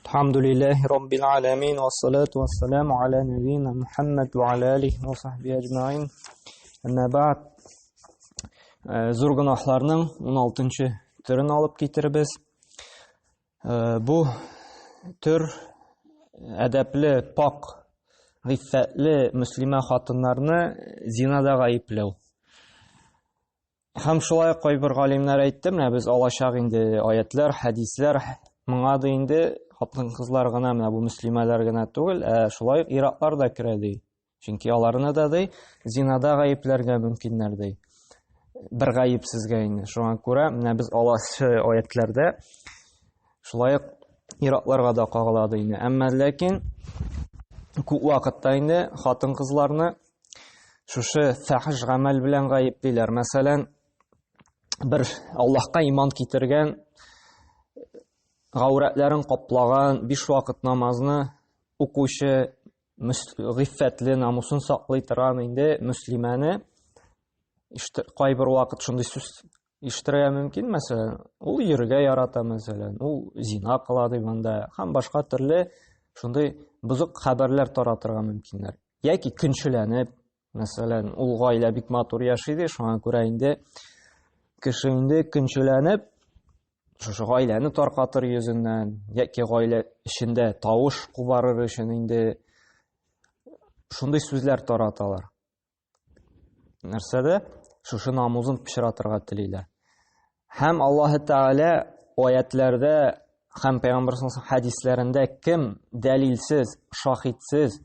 الحمد لله رب العالمين والصلاة والسلام على نبينا محمد وعلى آله وصحبه أجمعين. Әмма бәғд, зур гынаһларның 16-нчы түрен алып китербез. Бу төр әдәпле, пак, гыйффәтле мөслимә хатыннарны зинада гаепләү. Һәм шулай кайбер галимнәр әйтте, менә без алачак инде аятлар, хәдисләр моңа да инде хатын-кызлар гына, менә бу мөслимәләр гына түгел, шулай иратлар да керә ди. Чөнки аларны да зинада гаепләргә мөмкиннәр ди. Бер гаепсезгә инде. Шуңа күрә менә без алачы аятларда шулай иратларга да кагыла инде. Әмма ләкин күп вакытта инде хатын-кызларны шушы фахиш гамәл белән гаеплиләр. Мәсәлән, бер Аллаһка иман китергән, гауратларын каплаган, 5 вакыт намазны укучы, гыйффәтле, намусын саклый торган инде мөслимәне кайбер вакыт шундый сүз ишетергә мөмкин. Мәсәлән, ул йөргә ярата, мәсәлән, ул зина кыла ди монда, һәм башка төрле шундый бузык хәбәрләр таратырга мөмкиннәр. Яки көнчеләнеп, мәсәлән, ул гаилә бик матур яши ди, шуңа күрә инде кеше инде көнчеләнеп шушы гаиләне таркатыр йөзеннән, яки гаилә эчендә тавыш кубарыр өчен инде шундый сүзләр тараталар. Нәрсәдә? Шушы намузын пычратырга телиләр. Һәм Аллаһ Тәгалә аятләрдә һәм Пәйгамбәрнең хәдисләрендә кем дәлилсез, шаһидсез,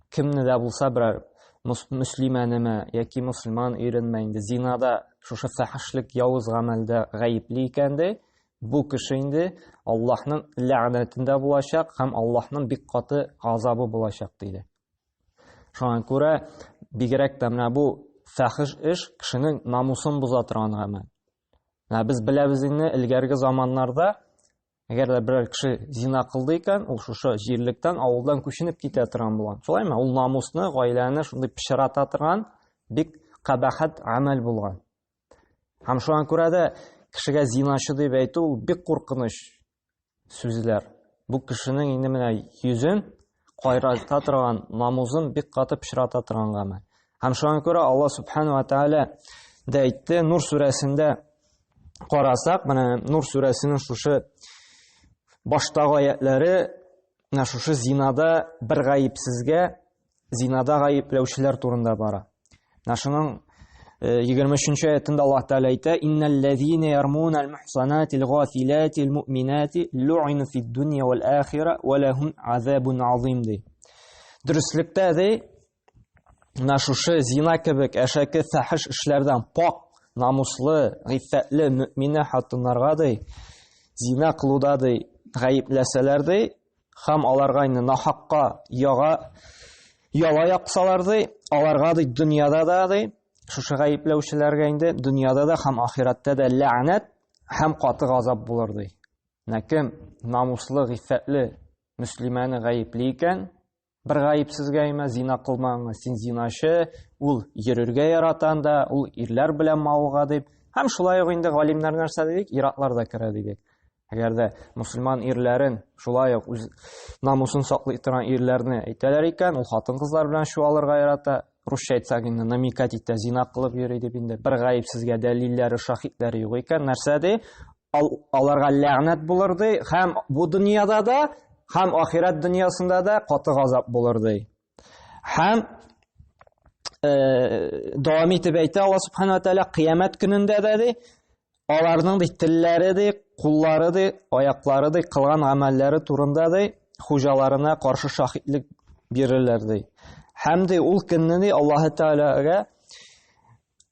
кемне дә булса берәр мөслимәнеме яки мусульман иренме инде зинада, шушы фәхишлек, явыз гамәлдә гаепли икән дә, бу кеше инде Аллаһның ләгънәтендә булачак һәм Аллаһның бик каты газабы булачак диде. Шуңа күрә бигрәк тә менә бу фәхиш эш кешенең намусын боза торган гамәл. Без беләбез инде илгәрге заманнарда, әгәр дә берәр кеше зина кылды икән, ул шушы җирлектән, авылдан күченеп китә торган булган. Шулаймы? Ул намусны, гаиләне шундый пычрата торган бик кабахат гамәл булган. Һәм шуңа күрә дә кешегә зиначы дип әйтү ул бик куркыныч сүзләр. Бу кешенең инде менә йөзен кайрата торган, намусын бик каты пычрата торган гамәл. Һәм шуңа күрә Аллаһ Субхану ва Тәгалә дә әйтте, Нур сүрәсендә карасак, менә Нур сүрәсенең шушы баштагы аятлары менә шушы зинада бер гаепсезгә, зинада гаепләүчеләр турында бара. Менә шуның 23-нче аятында Аллаһ Тәгалә әйтә: "Иннәлләзина ярмунал мухсанатил гафилатил муъминати лу'ину фид-дунья вал-ахира ва лахум азабун азим" ди. Дөрестлектә ди, менә шушы зина кебек әшәке фәхиш эшләрдән пак, намуслы, гыйффәтле мөэминә хатыннарга ди зина кылуда ди гаепләсәләр ди, һәм аларга инде нахакка яла япсалар ди, аларга ди дөньяда да ди шушы гаепләүчеләргә инде дөньяда да һәм ахиратта да ләгънәт һәм каты газап булыр ди. Кем намуслы, гыйффәтле мөслимәне гаепли икән, бер гаепсезгә имә зина кылмаган, син зиначы, ул йөрергә яратан да, ул ирләр белән мавыга дип. Һәм шулай ук инде галимнәр нәрсә дидек? Иратлар да керә дидек. Әгәр дә мусульман ирләрен шулай ук үз намусын саклый торган ирләрне әйтәләр икән, ул хатын-кызлар белән шуалырга ярата. Русча әйтсәк инде намекать итә, зина кылып йөри дип инде. Бер гаепсезгә дәлилләре, шаһидләре юк икән, нәрсә ди? Аларга ләгънәт булыр ди, һәм бу дөньяда да, һәм ахират дөньясында да каты газап булыр ди. Һәм дәвам итеп әйтә Аллаһ Субхану ва Тәгалә кыямәт көнендә дә ди, аларның ди телләре ди, куллары ди, аяклары ди, кылган гамәлләре турында ди хуҗаларына каршы шаһидлек бирерләр ди. Һәм ди ул көнне ди Аллаһ Тәгаләгә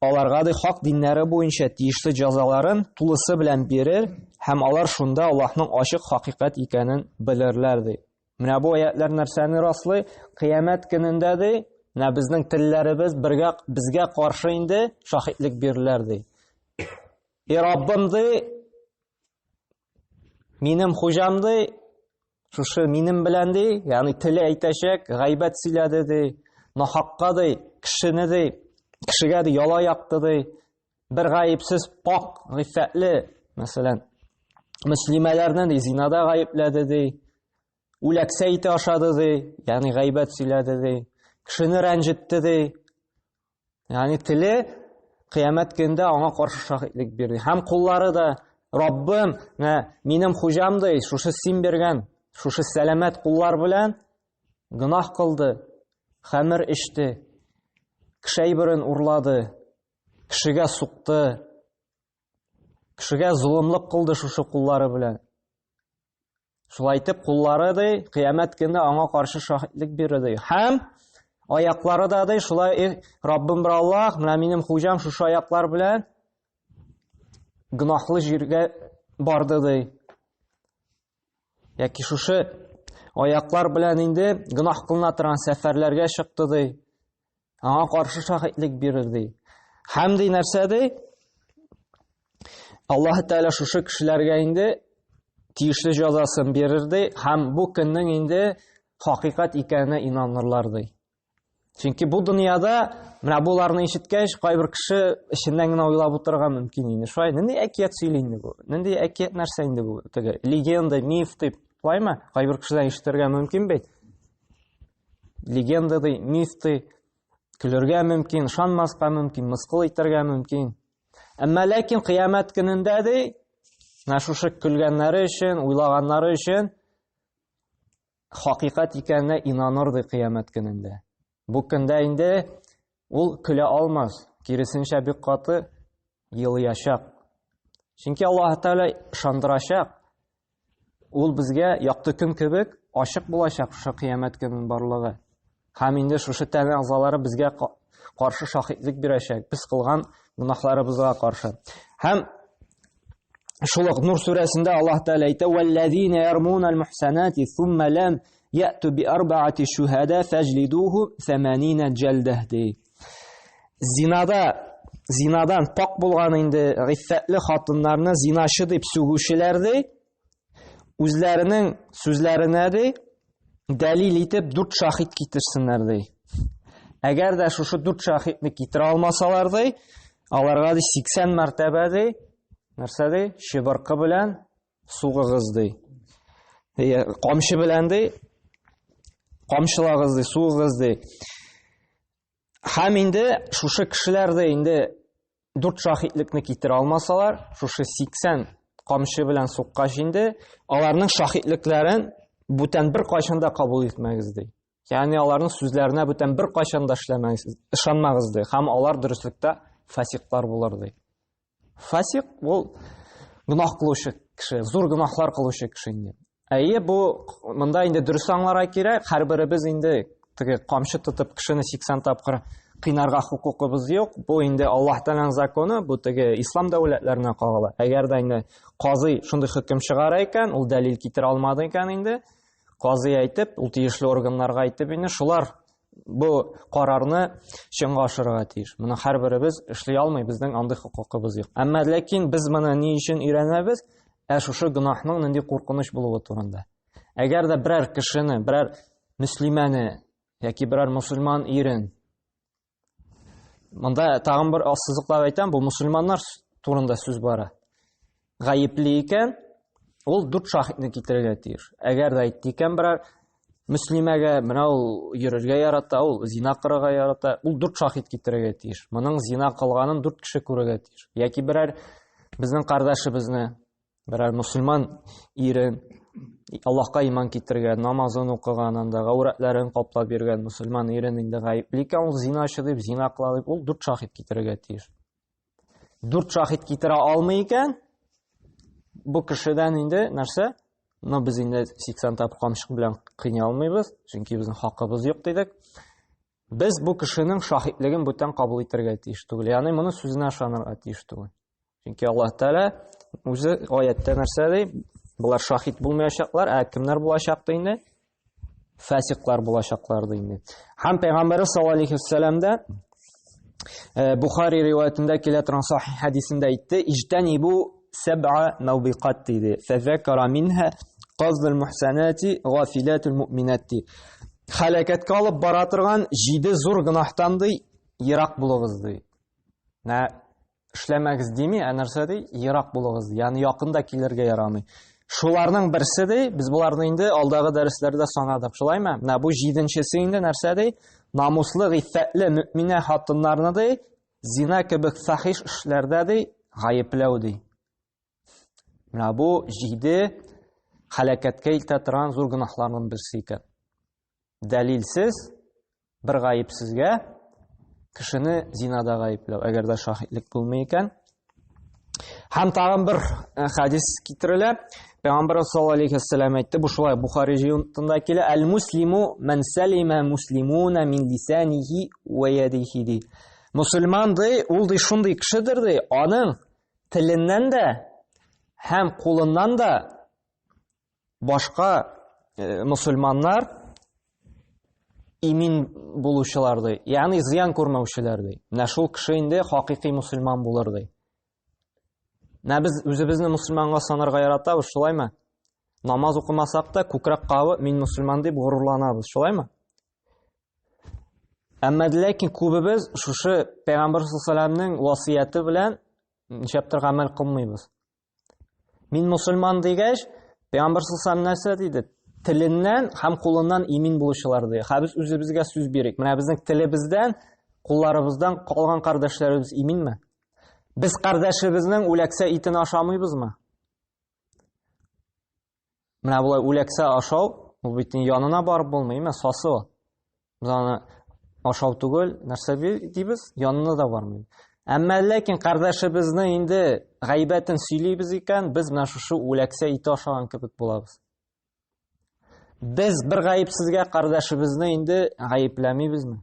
аларга ди хак диннәре буенча тиешле җәзаларын тулысы белән бирер, һәм алар шунда Аллаһның ачык хакыйкать икәнен белерләр ди. Менә бу аятлар нәрсәне раслый? Кыямәт көнендә ди, менә безнең телләребез безгә каршы инде шаһидлек бирерләр ди. Раббым ди, минем хуҗам ди, шушы минем белән ди, ягъни теле әйтәчәк, гайбәт сөйләде ди, нахакка ди, кешегә ди яла якты ди, бер гаепсез пак, гыйффәтле, мәсәлән, мөслимәләрне ди зинада гаепләде ди, үләксә ите ашады ди, ягъни гайбәт сөйләде ди, кешене рәнҗетте ди. Ягъни теле кыямәт көндә аңа каршы шаһитлек бирде. Һәм куллары да Раббым, минем хуҗам ди, шушы син бергән, шушы сәламәт куллар белән гынах кылды, хәмер эчте, кеше әйберен урлады, кешегә сукты, кешегә зулымлык кылды шушы куллары белән. Шулай итеп, куллары ди, кыямәт көндә аңа каршы шаһитлек бирде. Һәм аяклары да ди, шулай Раббым бер Аллаһ, менә минем хуҗам шушы аяклар белән гынахлы җиргә барды ди. Яки шушы аяклар белән инде гынах кылына торган сәфәрләргә чыкты ди. Аңа каршы шаһитлек бирде. Һәм ди нәрсә ди? Аллаһ Тәгалә шушы кешеләргә инде тиешле җәзасын бирде һәм бу көннең инде хакыйкать икәненә инанырлар ди. Чөнки бу дөньяда менә буларны ишеткәч, кайбер кеше эченнән генә уйлап утырырга мөмкин инде. Шулай, нинди әкият сөйли инде бу? Нинди әкият нәрсә инде бу? Теге легенда, миф дип, шулаймы? Кайбер кешеләр ишетергә мөмкин бит. Легенда ди, миф ди, көләргә мөмкин, ышанмаска мөмкин, мыскыл итәргә мөмкин. Әмма ләкин кыямәт көнендә ди, менә шушы көлгәннәре өчен, уйлаганнары өчен хакыйкать икәненә инаныр ди кыямәт көнендә. Бу көндә инде ул көлә алмас, киресенчә бик каты елыячак. Чөнки Аллаһ Тәгалә ышандырачак. Ул безгә якты көн кебек ачык булачак шушы кыямәт көненең барлыгы. Һәм инде шушы тәне агзалары безгә каршы шаһитлек бирәчәк, без кылган гынахларыбызга каршы. Һәм шул ук Нур сүрәсендә Аллаһ Тәгалә әйтә: "Валлазина ярмуна аль-мухсанати thumma lam ya'tu bi arba'ati shuhada fajliduhu 80 jaldah." Зинадан пак булган инде гыйффәтле хатыннарны зинашы дип сүгүчеләр ди, үзләренең сүзләренә ди дәлил итеп 4 шаһид китерсеннәр ди. Әгәр дә шушы 4 шаһидны китерә алмасалар ди, аларга ди 80 мәртәбә ди, нәрсә ди? Шибыркы белән сугыгыз ди. Камчы белән ди, камчылагыз ди, сугыгыз ди. Һәм инде шушы кешеләр дә инде 4 шаһидлекне китерә алмасалар, шушы 80 камчы белән суккач инде аларның шаһидлекләрен бүтән бер кайчан да кабул итмәгез ди. Ягъни аларның сүзләренә бүтән бер кайчан да эшләмәгез, ышанмагыз ди. Һәм алар дөреслектә фасиклар булыр ди. Фасик ул гынах кылучы кеше, зур гынахлар кылучы кеше инде. Әйе, бу монда инде дөрес аңларга кирәк. Һәрберебез инде теге камчы тотып кешене 80 тапкыр кыйнарга хукукыбыз юк. Бу инде Аллаһ Тәгаләнең законы, бу теге ислам дәүләтләренә кагыла. Әгәр дә инде казый шундый хөкем чыгара икән, ул дәлил китерә алмады икән инде, казый әйтеп, ул тиешле органнарга әйтеп инде шулар бу карарны чынга ашырырга тиеш. Моны һәрберебез эшли алмый, безнең андый хукукыбыз юк. Әмма ләкин без моны ни өчен өйрәнәбез? Шушы гынахның нинди куркыныч булуы турында. Әгәр дә берәр кешене, берәр мөслимәне яки берәр мусульман ирен, монда тагын бер ассызыклап әйтәм, бу мусульманнар турында сүз бара. Гаепле икән, ул 4 шаһидны китерергә тиеш. Әгәр дә әйтте икән берәр мөслимәгә, менә ул йөрергә ярата, ул зина кырырга ярата, ул 4 шаһид китерергә тиеш. Моның зина кылганын 4 кеше күрергә тиеш. Яки берәр безнең кардәшебезне, берәр мусульман ирен Аллаһка иман китергән, намазын укыган, анда гаурәтләрен каплап йөргән мусульман ирен инде гаепле икән, ул зиначы дип, зина кыла дип, ул 4 шаһид китерергә тиеш. 4 шаһид китерә алмый икән, бу кешедән инде нәрсә? Но без инде 80 тапкыр камчы белән кыйный алмыйбыз, чөнки безнең хакыбыз юк дидек. Без бу кешенең шаһидлеген бүтән кабул итәргә тиеш түгел. Ягъни моны сүзенә ышанырга тиеш түгел. Чөнки Аллаһ Тәгалә үзе аятта нәрсә ди? Булар шаһид булмаячаклар, кемнәр булачак ди инде? Фасиклар булачаклар ди инде. Һәм Пәйгамбәр саллаллаһу алейһи ва сәлләмдә Бухари риваятендә килә торган сахих хадисендә әйтте: "Ижтанибу سبع موبقات فذكر منها قذف المحسنات غافلات المؤمنات." Халакәткә алып бара торган 7 зур гынахтан ди, ерак булыгыз ди. Эшләмәгез дими, нәрсә ди? Ерак булыгыз. Ягъни якында килергә ярамый. Шуларның берсе ди, без буларны инде алдагы дәресләрдә санадык, шулаймы? Менә бу 7нчесе инде нәрсә ди? Намуслы, гыйффәтле мөэминә хатыннарны ди, зина кебек фахиш эшләрдә ди, гаепләү ди. Менә бу 7 һәлакәткә илтә торган зур гөнаһларның берсе икән. Дәлилсез, бер гаепсезгә кешене зинада гаепләү, әгәр дә шаһидлек булмый икән. Һәм тагын бер хадис китерелә. Пәйгамбәр саллаллаһу алейхи ва саллям әйтте, бу шулай Бухари җыентында килә: "Әл-муслиму ман салима муслимуна мин лисанихи ва ядихи" ди. Мусульман ди, ул ди шундый кешедер ди, аның теленнән дә һәм кулыннан да башка мусульманнар имин булучылар ди, ягъни зыян күрмәүчеләр ди. Менә шул кеше инде хакыйкый мусульман булыр ди. Без үзебезне мусульманга санарга яратабыз, шулаймы? Намаз укымасак та күкрәк кабып, мин мусульман дип горурланабыз, шулаймы? Әмма ләкин күбебез шушы Пәйгамбәр саллаллаһу алейхи ва саллямның васыяты белән ничәптер гамәл кылмыйбыз. Мин мусульман дигәч, Пәйгамбәр саллаллаһу алейхи ва саллям нәрсә диде? Теленнән һәм кулыннан имин булучылар ди. Без үзебезгә сүз бирик. Менә безнең телебездән, кулларыбыздан калган кардәшләребез иминме? Biz кардәшебезнең үләксә итен ашамыйбызмы? Менә булай үләксә ашау, ул бит янына барып булмыймы? Сасы ул. Без аны ашау түгел, нәрсә дибез? Янына да бармый. Әмма ләкин кардәшебезне инде гайбәтен сөйлибез икән, без менә шушы үләксә ите ашаган кебек булабыз. Без бер гаепсезгә кардәшебезне инде гаепләмибезме?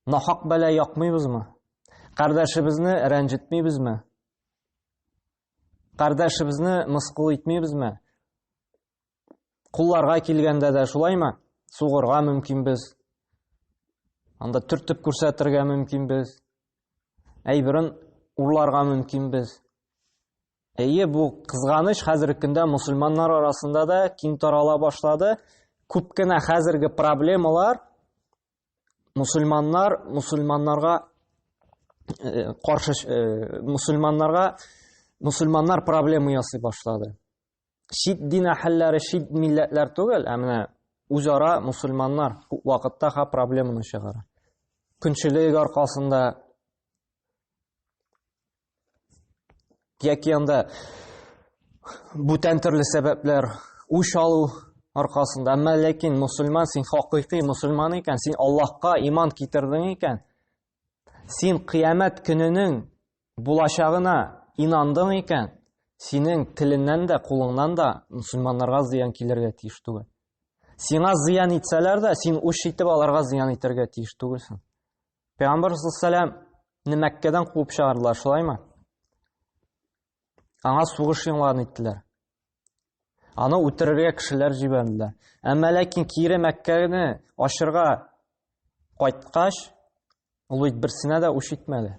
Нахак бәла якмыйбызмы? Кардәшебезне рәнҗетмибезме? Кардәшебезне мыскыл итмибезме? Кулларга килгәндә дә шулаймы? Сугырга мөмкин без. Анда төртеп күрсәтергә мөмкин без. Әйберен урларга мөмкин без. Әйе, бу кызганыч хәзерге көндә мусульманнар арасында да киң тарала башлады. Күп кенә хәзерге проблемалар мусульманнарга каршы мусульманнар проблема ясый башлады. Шит дин әһелләре, шит милләтләр түгел, ә менә үзара мусульманнар күп вакытта проблеманы чыгара. Көнчелек аркасында яки анда бүтән төрле сәбәпләр үч алу аркасында. Әмма ләкин мусульман, син хакыйкый мусульман икән, син Аллаһка иман китердең икән, син кыямәт көненең булачагына инандың икән, синең теленнән дә, кулыңнан да мусульманнарга зыян килергә тиеш түгел. Сиңа зыян итсәләр дә, син үч итеп аларга зыян итәргә тиеш түгелсең. Пәйгамбәр саллаллаһу алейхи ва саллям Мәккәдән куып чыгардылар, шулаймы? Аңа сугыш яңларын иттеләр. Аны үтерергә кешеләр җибәрделәр. Әмма ләкин кире Мәккәне ашырга кайткач, ул берсенә дә үч итмәде.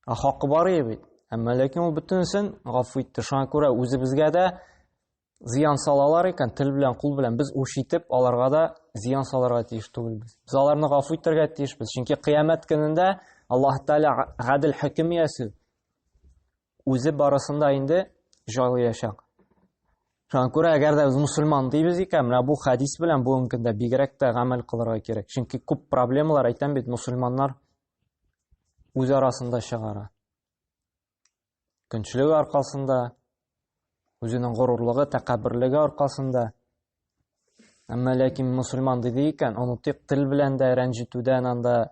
Хакы бар иде. Әмма ләкин ул бөтенсен гафу итте. Шуңа күрә үзебезгә дә зыян салалар икән, тел белән, кул белән без үч итеп, аларга да зыян саларга тиеш түгелбез. Без аларны гафу итәргә тиешбез. Чөнки кыямәт көнендә Аллаһ Тәгалә гадел хөкем ясый. Үзе барысында инде җайлаячак. Шуңа күрә әгәр дә без мусульман дибез икән, менә бу хадис белән бүгенге көндә бигрәк тә гамәл кылырга кирәк. Чөнки күп проблемалар, әйтәм бит, мусульманнар үз арасында чыгара. Көнчелек аркасында, үзенең горурлыгы, тәкәбберлеге аркасында. Әмма ләкин мусульман диде икән, аны тик тел белән дә рәнҗетүдән, анда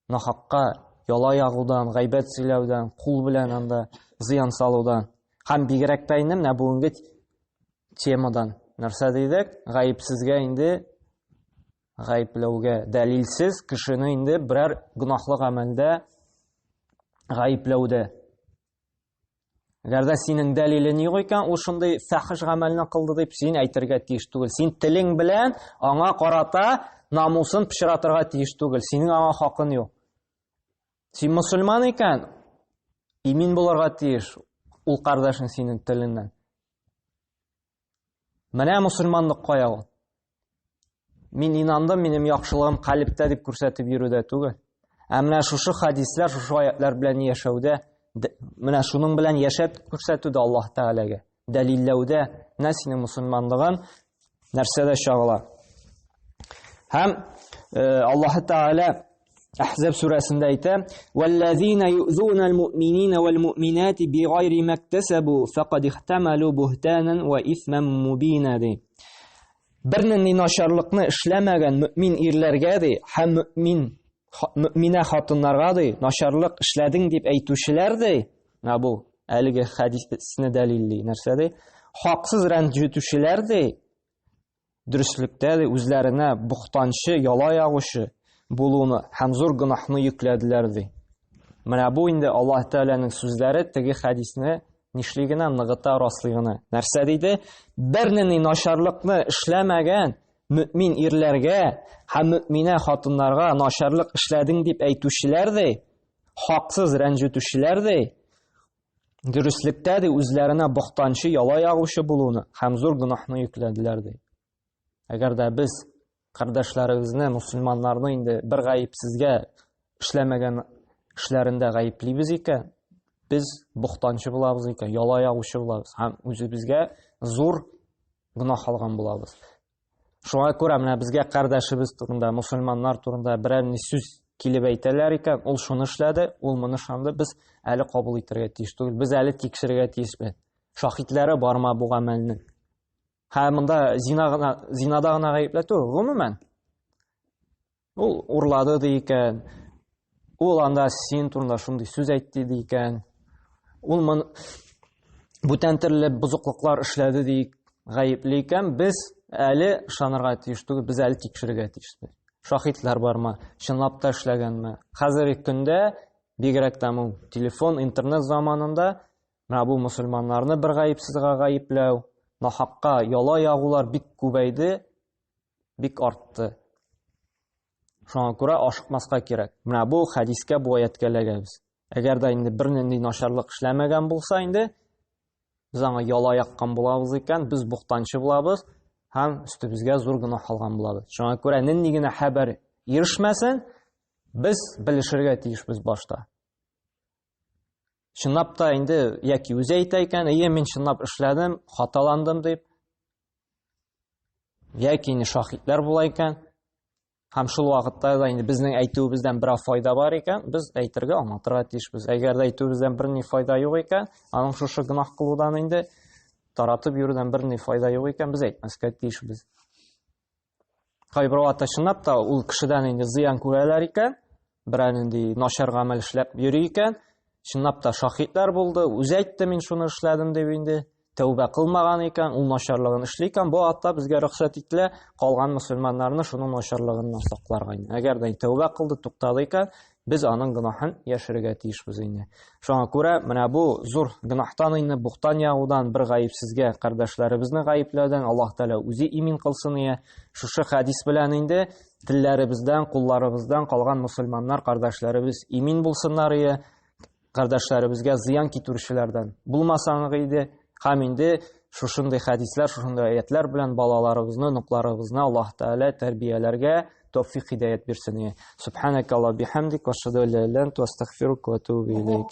нахакка яла ягудан, гайбәт сөйләүдән, кул белән анда зыян салудан, һәм бигрәк тә инде менә бүгенге темадан нәрсә дидек? Гаепсезгә инде гаепләүгә, дәлилсез кешене инде берәр гөнаһлы гамәлдә гаепләүдә. Әгәр дә синең дәлилең юк икән, ул шундый фәхиш гамәлне кылды дип син әйтергә тиеш түгел. Син телең белән аңа карата намусын пычратырга тиеш түгел. Синең аңа хакың юк. Син мусульман икән, имин булырга тиеш ул кардәшең синең теленнән. Менә мусульманлык кая ул? Мин инандым, минем яхшылыгым калиптә дип күрсәтеп йөрүдә түгел. Ә менә шушы хадисләр, шушы аятлар белән яшәүдә, менә шуның белән яшәп күрсәтүдә Аллаһ Тәгаләгә. дәлилләүдә нәсине мусульманлыгын нәрсәдә чагыла. Һәм Аллаһ Тәгалә Ахзаб сүрәсендә әйтә: "Валлазина юзунал муъминина вал муъминати бигайри мактасабу фақад ихтамалу бухтанан ва исман мубина". Бер нинди начарлыкны эшләмәгән мөмин ирләргә һәм мөминә хатыннарга начарлык эшләдең дип әйтүчеләр бу әлеге хадисне дәлилли нәрсә хаксыз рәнҗетүчеләр дөреслектә үзләренә бухтанчы, яла ягучы булуны һәм зур гөнаһны йөкләделәр. Менә бу инде Аллаһ Тәгаләнең сүзләре теге хадисне нишлегенә ныгыта, раслыгына. Нәрсә диде? Бер нинди начарлыкны эшләмәгән мөмин ирләргә һәм мөминә хатыннарга начарлык эшләдең дип әйтүчеләр хаксыз рәнҗетүчеләр дөреслектә үзләренә бухтанчы, яла ягучы булуны һәм зур гөнаһны йөкләделәр. Әгәр дә без кардәшләребезне, мусульманнарны инде бер гаепсезгә эшләмәгән эшләрендә гаеплибез икән, biz бухтанчы булабыз икән, яла ягучы булабыз һәм үзебезгә зур гөнаһ алган булабыз. Шуңа күрә менә безгә кардәшебез турында, мусульманнар турында берәр ни сүз килеп әйтәләр икән, ул шуны эшләде, ул моны шанды, без әле кабул итәргә тиеш түгел, без әле тикшерергә тиешбез. Шаһитләре барма бу гамәлнең. Һәм монда зинада гына гаепләтү, гомумән. Ул урлады икән, ул анда син турында шундый сүз әйтте икән, ул бүтән төрле бузыклыклар эшләде гаепле икән, без әле ышанырга тиеш түгел, без әле тикшерергә тиешбез. Шаһитлар бармы, чынлап та эшләгәнме? Хәзерге көндә бигрәк тә телефон, интернет заманында менә бу мусульманнарны бер гаепсезгә гаепләү, нахакка яла ягулар бик күбәйде, бик артты. Шуңа күрә ашыкмаска кирәк. Менә бу хадискә, бу аятка эләгәбез. Әгәр дә инде бер нинди начарлык эшләмәгән булса инде, без аңа яла яккан булабыз икән, без бухтанчы булабыз һәм өстебезгә зур гөнаһ алган булабыз. Шуңа күрә нинди генә хәбәр ирешмәсен, без белешергә тиешбез башта. Чынлап та инде яки үзе әйтә икән, мин чынлап эшләдем, хаталандым дип, яки шаһитлар була икән, һәм шул вакытта да инде безнең әйтүебездән бер файда бар икән, без әйтергә, аңлатырга тиешбез. Әгәр дә әйтүебездән бер ни файда юк икән, аның шушы гөнаһ кылудан инде таратып йөрүдән бер ни файда юк икән, без әйтмәскә тиешбез. Кайбер вакытта чынлап та ул кешедән инде зыян күрәләр икән, берәр нинди начар гамәл эшләп йөри икән, чынлап та шаһитлар булды, үзе әйтте, мин шуны эшләдем дип инде тәүбә кылмаган икән, ул начарлыгын эшли икән, бу атта безгә рөхсәт ителә калган мусульманнарны шуның начарлыгыннан сакларга. Әгәр дә тәүбә кылды, туктады икән, без аның гөнаһын яшерергә тиешбез инде. Шуңа күрә менә бу зур гөнаһтан инде бухтан ягудан бер гаепсезгә кардәшләребезне гаепләүдән Аллаһ Тәгалә үзе имин кылсын. Шушы хадис белән инде телләребездән, кулларыбыздан калган мусульманнар кардәшләребез имин булсыннар. Кардәшләребезгә зыян китерүчеләрдән булмасаңыз иде, һәм инде шушындай хадислар, шушындай аятлар белән балаларыбызны, нукларыбызны Аллаһ Тәгалә тәрбияләргә тәүфик хидаят бирсен. Субханака Аллаһ бихамдик ва ашһаду ан ла илаха илля анта астагфирука ва атубу илейк.